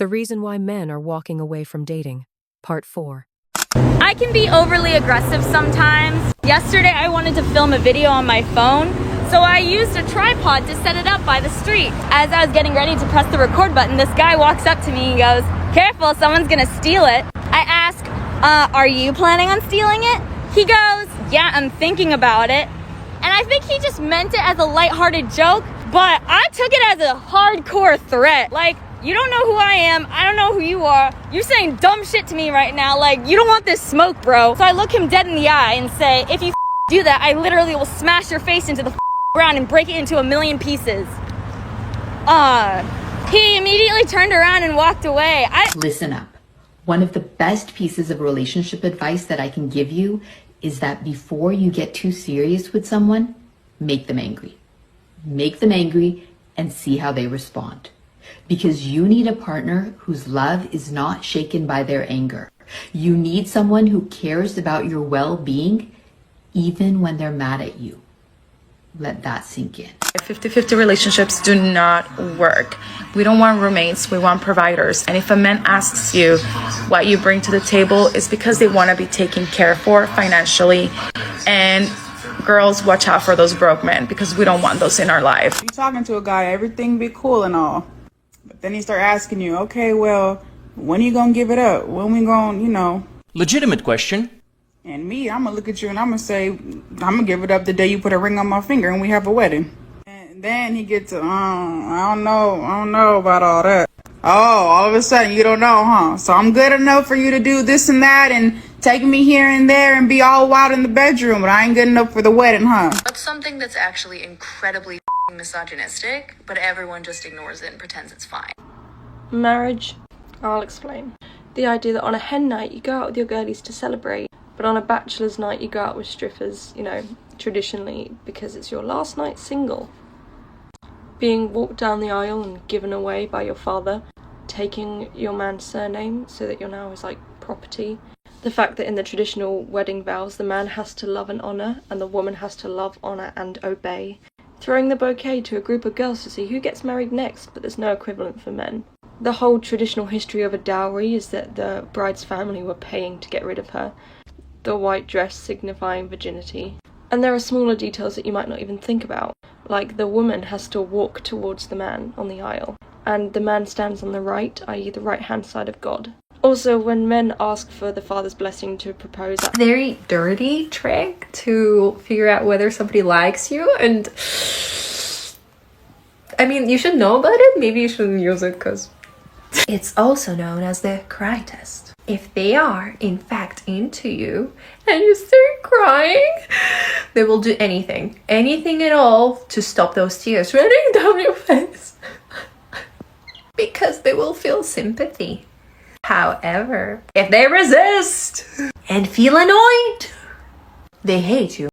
The reason why men are walking away from dating. Part 4. I can be overly aggressive sometimes. Yesterday I wanted to film a video on my phone, so I used a tripod to set it up by the street. As I was getting ready to press the record button, this guy walks up to me and goes, "Careful, someone's gonna steal it." I ask, are you planning on stealing it? He goes, "Yeah, I'm thinking about it." And I think he just meant it as a lighthearted joke, but I took it as a hardcore threat. Like, you don't know who I am, I don't know who you are, you're saying dumb shit to me right now, like, you don't want this smoke, bro. So I look him dead in the eye and say, if you do that, I literally will smash your face into the ground and break it into a million pieces. He immediately turned around and walked away. Listen up. One of the best pieces of relationship advice that I can give you is that before you get too serious with someone, make them angry. Make them angry and see how they respond. Because you need a partner whose love is not shaken by their anger. You need someone who cares about your well-being even when they're mad at you. Let that sink in. 50-50 relationships do not work. We don't want roommates, we want providers. And if a man asks you what you bring to the table, it's because they want to be taken care for financially. And girls, watch out for those broke men, because we don't want those in our life. You talking to a guy, everything be cool and all. But then he start asking you, okay, well, when are you gonna give it up? When we gonna, Legitimate question. And me, I'm gonna look at you and I'm gonna say, I'm gonna give it up the day you put a ring on my finger and we have a wedding. And then he gets to, I don't know about all that. Oh, all of a sudden you don't know, huh? So I'm good enough for you to do this and that and take me here and there and be all wild in the bedroom, but I ain't good enough for the wedding, huh? That's something that's actually incredibly misogynistic, but everyone just ignores it and pretends it's fine. Marriage. I'll explain. The idea that on a hen night you go out with your girlies to celebrate, but on a bachelor's night you go out with strippers, traditionally because it's your last night single. Being walked down the aisle and given away by your father, taking your man's surname so that you're now his property. The fact that in the traditional wedding vows the man has to love and honour and the woman has to love, honour and obey. Throwing the bouquet to a group of girls to see who gets married next, but there's no equivalent for men. The whole traditional history of a dowry is that the bride's family were paying to get rid of her. The white dress signifying virginity. And there are smaller details that you might not even think about, like the woman has to walk towards the man on the aisle, and the man stands on the right, i.e. the right-hand side of God. Also, when men ask for the father's blessing to propose, very dirty trick to figure out whether somebody likes you, and I mean, you should know about it, maybe you shouldn't use it because it's also known as the cry test. If they are in fact into you and you start crying, they will do anything at all to stop those tears running down your face because they will feel sympathy. However, if they resist and feel annoyed, they hate you.